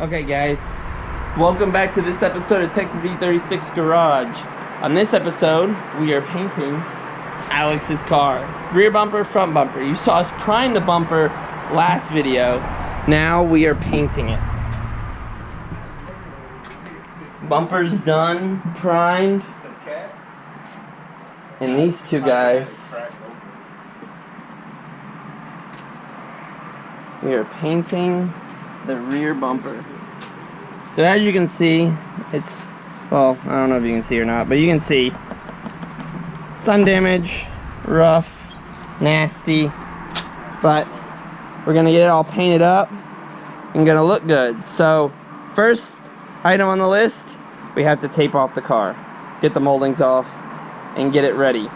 Okay guys, welcome back to this episode of Texas E36 Garage. On this episode, we are painting Alex's car. Rear bumper, front bumper. You saw us prime the bumper last video. Now we are painting it. Bumper's done, primed. And these two guys, we are painting the rear bumper. So as you can see, it's, well, I don't know if you can see or not, but you can see sun damage, rough, nasty, but we're gonna get it all painted up and gonna look good. So first item on the list, we have to tape off the car, get the moldings off and get it ready.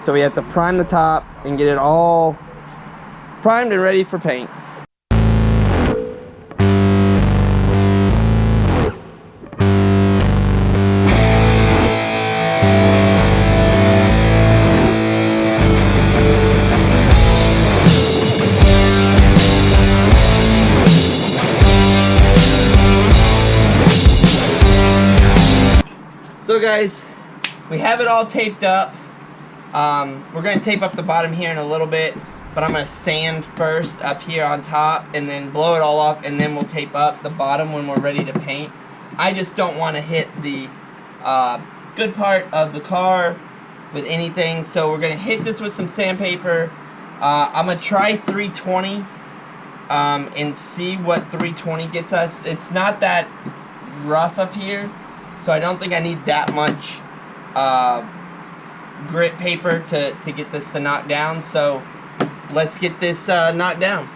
So we have to prime the top and get it all primed and ready for paint. So guys, we have it all taped up. We're going to tape up the bottom here in a little bit, but I'm going to sand first up here on top and then blow it all off, and then we'll tape up the bottom when we're ready to paint. I just don't want to hit the good part of the car with anything, so we're going to hit this with some sandpaper. I'm going to try 320 and see what 320 gets us. It's not that rough up here, so I don't think I need that much grit paper to get this to knock down. So let's get this knocked down.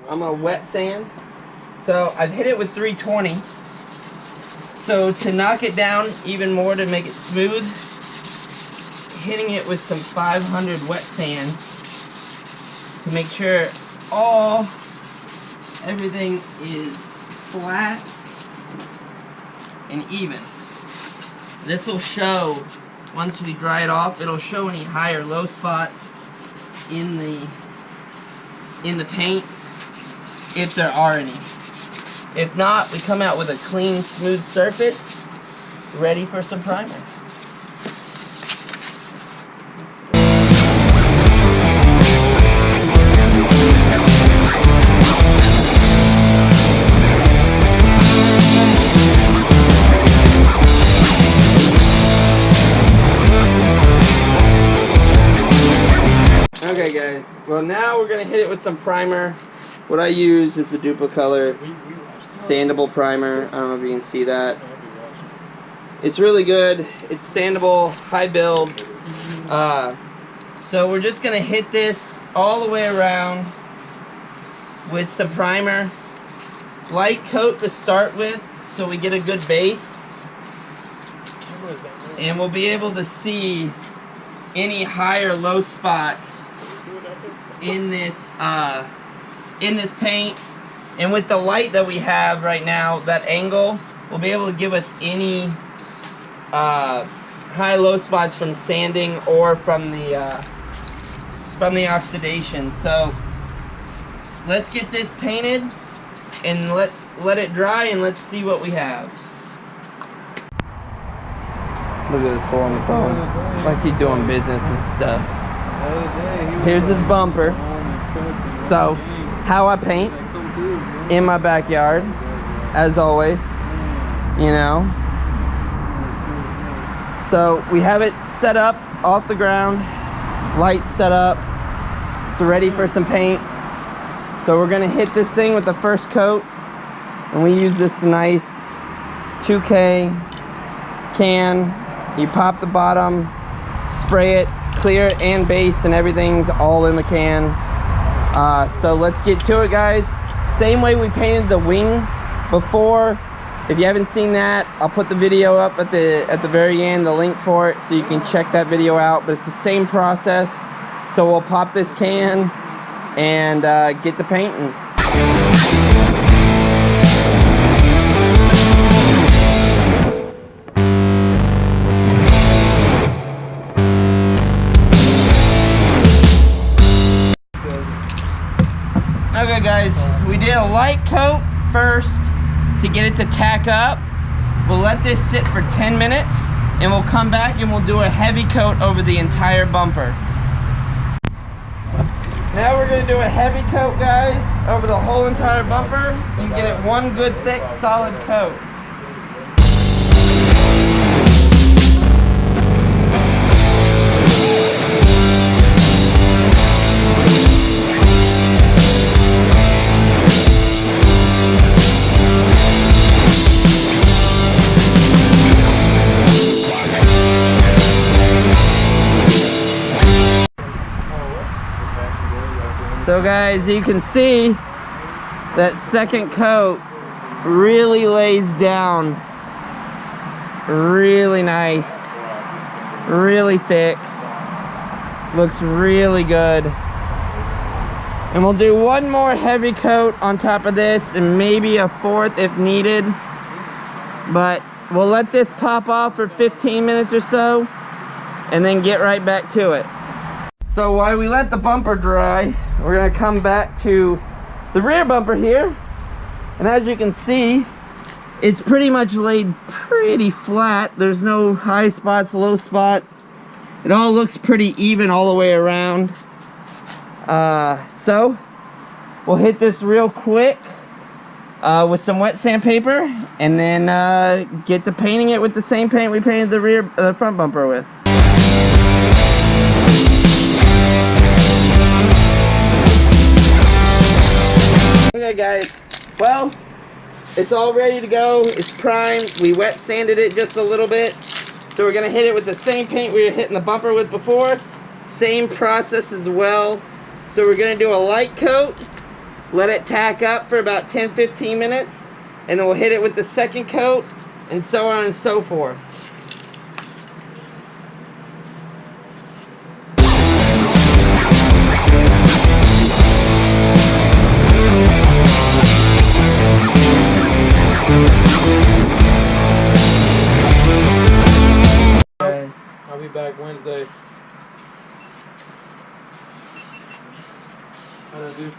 I'm gonna wet sand. So I've hit it with 320. So to knock it down even more, to make it smooth, hitting it with some 500 wet sand to make sure everything is flat and even. This will show, once we dry it off, it'll show any high or low spots in the paint, if there are any. If not, we come out with a clean, smooth surface, ready for some primer. Okay guys, well now we're going to hit it with some primer. What I use is the Duplicolor sandable primer. I don't know if you can see that. It's really good. It's sandable, high build. So we're just gonna hit this all the way around with some primer. Light coat to start with, so we get a good base. And we'll be able to see any high or low spots in this paint. And with the light that we have right now, that angle will be able to give us any high-low spots from sanding or from the oxidation. So let's get this painted and let it dry, and let's see what we have. Look at this fool on the phone, like he's doing business and stuff. Here's his bumper. So how I paint in my backyard, as always, you know. So we have it set up off the ground, lights set up, so ready for some paint. So we're gonna hit this thing with the first coat, and we use this nice 2K can. You pop the bottom, spray it, clear and base, and everything's all in the can. So let's get to it, guys. Same way we painted the wing before. If you haven't seen that, I'll put the video up at the very end, the link for it, so you can check that video out. But it's the same process. So we'll pop this can, and get the painting. Okay guys, we did a light coat first to get it to tack up. We'll let this sit for 10 minutes and we'll come back and we'll do a heavy coat over the entire bumper. Now we're gonna do a heavy coat, guys, over the whole entire bumper and get it one good thick solid coat. So guys, you can see that second coat really lays down really nice, really thick, looks really good. And we'll do one more heavy coat on top of this and maybe a fourth if needed, but we'll let this pop off for 15 minutes or so and then get right back to it. So while we let the bumper dry, we're gonna come back to the rear bumper here. And as you can see, it's pretty much laid pretty flat. There's no high spots, low spots. It all looks pretty even all the way around. So we'll hit this real quick with some wet sandpaper and then get to painting it with the same paint we painted the front bumper with. Okay guys, well, it's all ready to go. It's primed. We wet sanded it just a little bit. So we're gonna hit it with the same paint we were hitting the bumper with before. Same process as well. So we're gonna do a light coat, let it tack up for about 10-15 minutes, and then we'll hit it with the second coat, and so on and so forth. I'll be back Wednesday. How'd I do?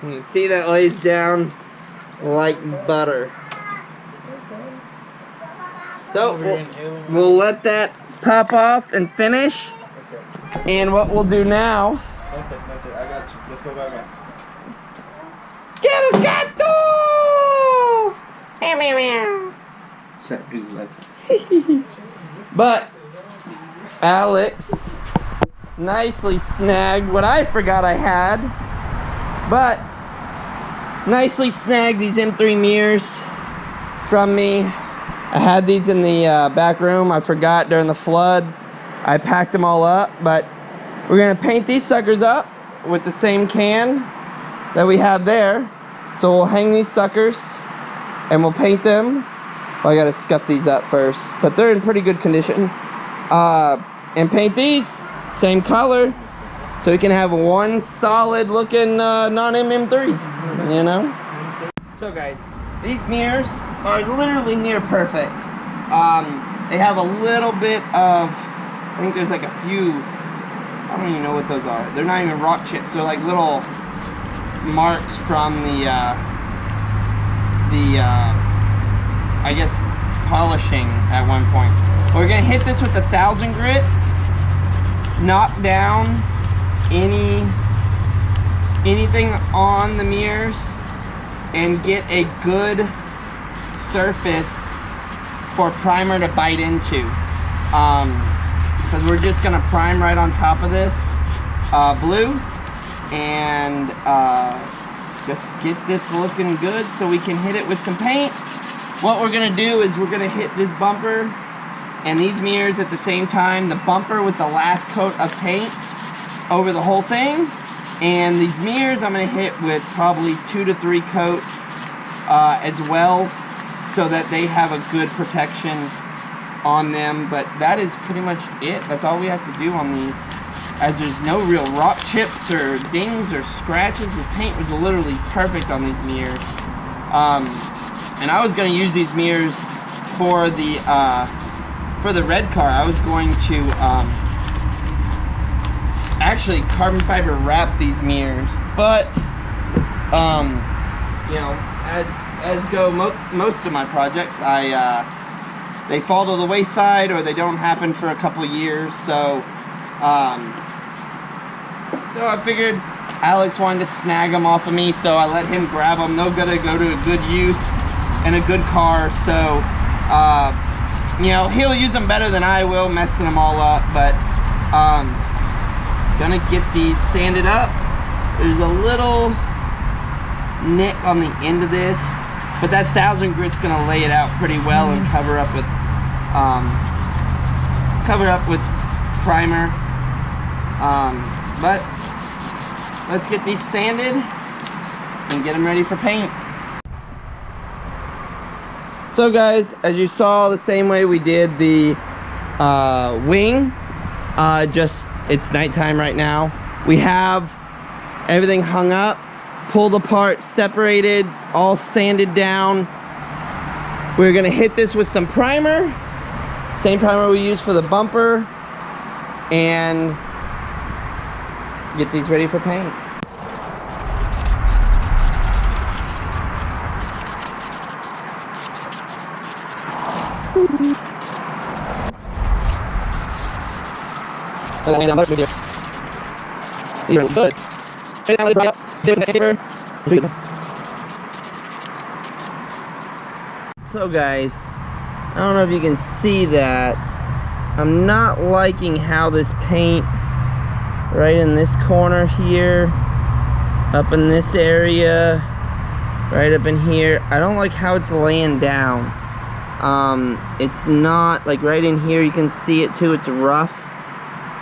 You can see that lays down like butter. So we'll let that pop off and finish. And what we'll do now. Nothing. I got you. Let's go back. Get el gato! But Alex nicely snagged what I forgot I had. But nicely snagged these M3 mirrors from me. I had these in the back room. I forgot during the flood. I packed them all up, but we're gonna paint these suckers up with the same can that we have there. So we'll hang these suckers and we'll paint them. Well, I gotta scuff these up first, but they're in pretty good condition. And paint these same color, so we can have one solid looking non-MM3, you know? So guys, these mirrors are literally near perfect. They have a little bit of, I think there's like a few, I don't even know what those are. They're not even rock chips, they're like little marks from the I guess polishing at one point. We're gonna hit this with 1000 grit, knock down anything on the mirrors, and get a good surface for primer to bite into. Because we're just gonna prime right on top of this blue, and just get this looking good so we can hit it with some paint. What we're gonna do is we're gonna hit this bumper and these mirrors at the same time. The bumper with the last coat of paint over the whole thing, and these mirrors I'm gonna hit with probably 2 to 3 coats as well, so that they have a good protection on them. But that is pretty much it. That's all we have to do on these, as there's no real rock chips or dings or scratches. The paint was literally perfect on these mirrors. And I was going to use these mirrors for the red car. I was going to actually carbon fiber wrap these mirrors, but you know, as go most of my projects, they fall to the wayside or they don't happen for a couple years. So so I figured Alex wanted to snag them off of me, so I let him grab them. They're gonna go to a good use and a good car, so you know, he'll use them better than I will, messing them all up. But gonna get these sanded up. There's a little nick on the end of this, but that 1000 grit's gonna lay it out pretty well and cover up with primer. But let's get these sanded and get them ready for paint. So guys, as you saw, the same way we did the wing, just it's nighttime right now. We have everything hung up, pulled apart, separated, all sanded down. We're gonna hit this with some primer, same primer we used for the bumper, and get these ready for paint. So guys, I don't know if you can see that. I'm not liking how this paint right in this corner here, up in this area, right up in here, I don't like how it's laying down. It's not, like right in here you can see it too, it's rough.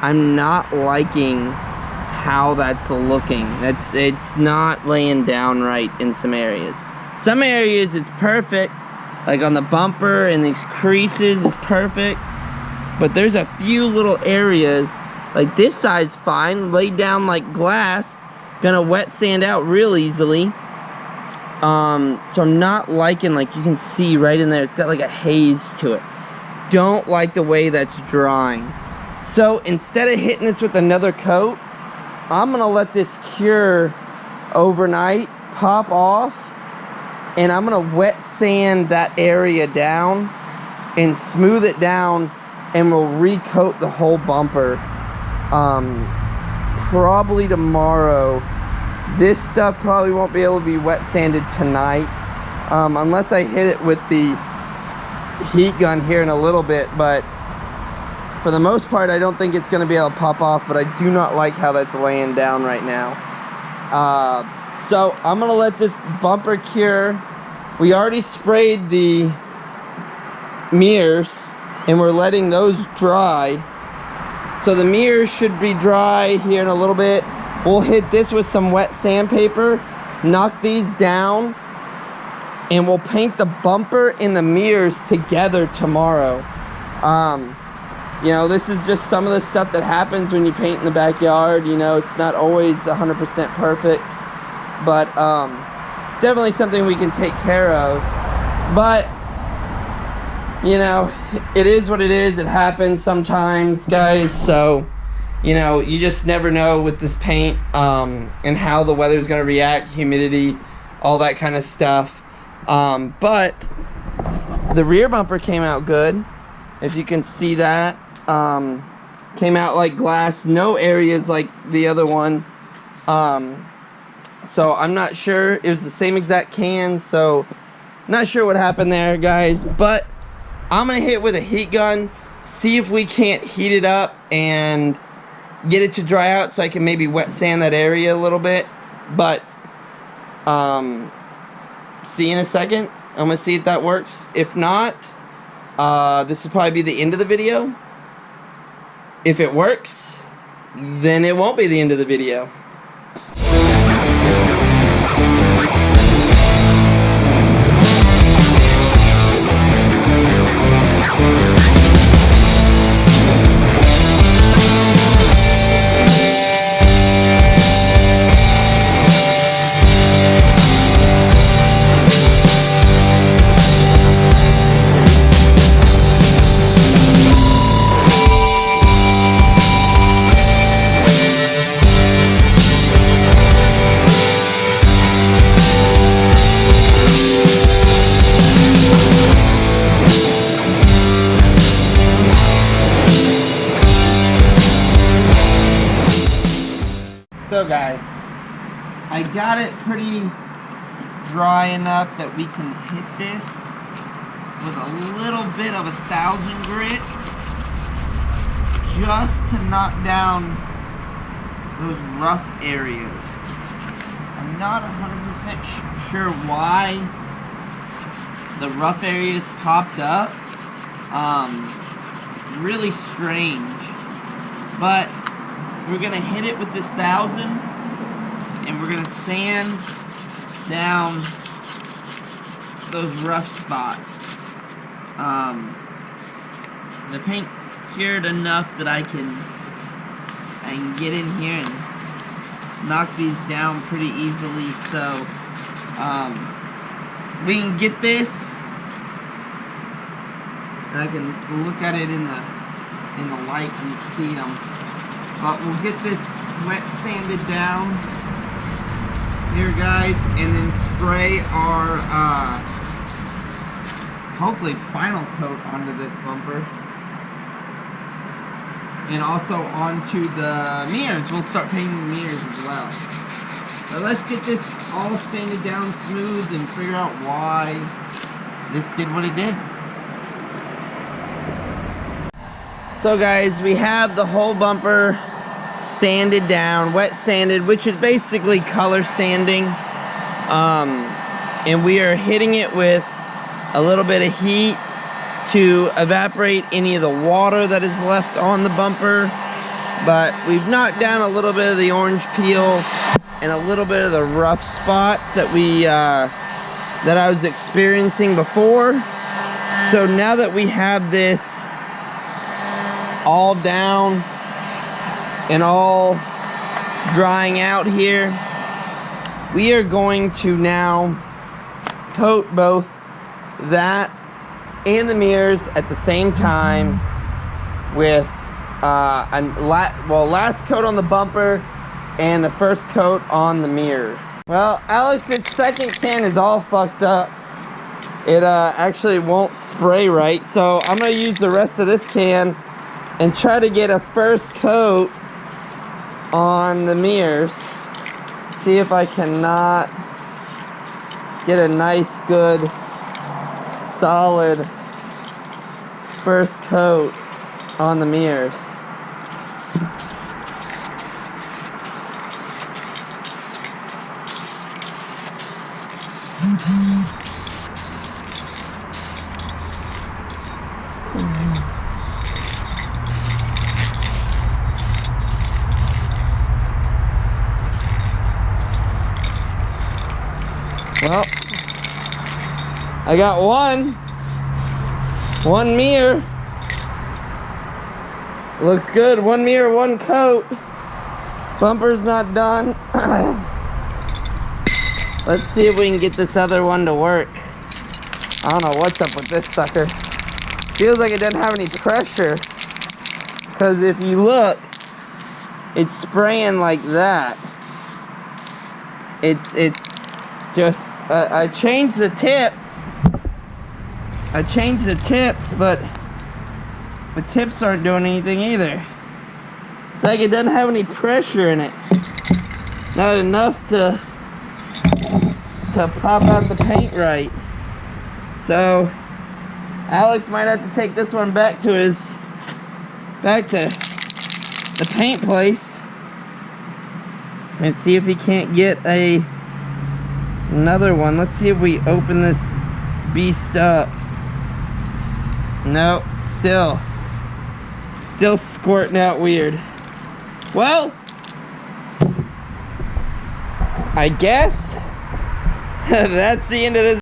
I'm not liking how that's looking. It's not laying down right in some areas. Some areas it's perfect, like on the bumper and these creases it's perfect, but there's a few little areas, like this side's fine, laid down like glass, gonna wet sand out real easily. So I'm not liking, like you can see right in there, it's got like a haze to it. Don't like the way that's drying. So instead of hitting this with another coat, I'm gonna let this cure overnight, pop off, and I'm gonna wet sand that area down and smooth it down, and we'll recoat the whole bumper probably tomorrow. This stuff probably won't be able to be wet sanded tonight, unless I hit it with the heat gun here in a little bit. But for the most part, I don't think it's going to be able to pop off, but I do not like how that's laying down right now. So I'm going to let this bumper cure. We already sprayed the mirrors and we're letting those dry. So the mirrors should be dry here in a little bit. We'll hit this with some wet sandpaper, knock these down, and we'll paint the bumper and the mirrors together tomorrow. You know, this is just some of the stuff that happens when you paint in the backyard. You know, it's not always 100% perfect, but definitely something we can take care of. But you know, it is what it is. It happens sometimes, guys. So you know, you just never know with this paint and how the weather's going to react, humidity, all that kind of stuff. But the rear bumper came out good, if you can see that. Came out like glass, no areas like the other one. So I'm not sure, it was the same exact can, so not sure what happened there, guys. But I'm gonna hit with a heat gun, see if we can't heat it up and get it to dry out so I can maybe wet sand that area a little bit. But See in a second. I'm gonna see if that works. If not, this will probably be the end of the video. If it works, then it won't be the end of the video. So guys, I got it pretty dry enough that we can hit this with a little bit of 1000 grit just to knock down those rough areas. I'm not 100% sure why the rough areas popped up. Really strange, but we're gonna hit it with this 1000 and we're gonna sand down those rough spots. The paint cured enough that I can get in here and knock these down pretty easily, so we can get this and I can look at it in the light and see them. But we'll get this wet sanded down here, guys, and then spray our hopefully final coat onto this bumper and also onto the mirrors. We'll start painting the mirrors as well. But let's get this all sanded down smooth and figure out why this did what it did. So guys, we have the whole bumper sanded down, wet sanded, which is basically color sanding, and we are hitting it with a little bit of heat to evaporate any of the water that is left on the bumper. But we've knocked down a little bit of the orange peel and a little bit of the rough spots that that I was experiencing before. So now that we have this all down and all drying out here, we are going to now coat both that and the mirrors at the same time with last coat on the bumper and the first coat on the mirrors. Well, Alex's second can is all fucked up. It actually won't spray right, so I'm gonna use the rest of this can and try to get a first coat on the mirrors. See if I cannot get a nice, good, solid first coat on the mirrors. Well, I got one mirror. Looks good. One mirror, one coat. Bumper's not done. Let's see if we can get this other one to work. I don't know what's up with this sucker. Feels like it doesn't have any pressure. Because if you look, it's spraying like that. It's just, I changed the tips. But the tips aren't doing anything either. It's like it doesn't have any pressure in it. Not enough to pop out the paint right. So Alex might have to take this one back to the paint place and see if he can't get a Another one. Let's see if we open this beast up. No, still squirting out weird. Well, I guess that's the end of this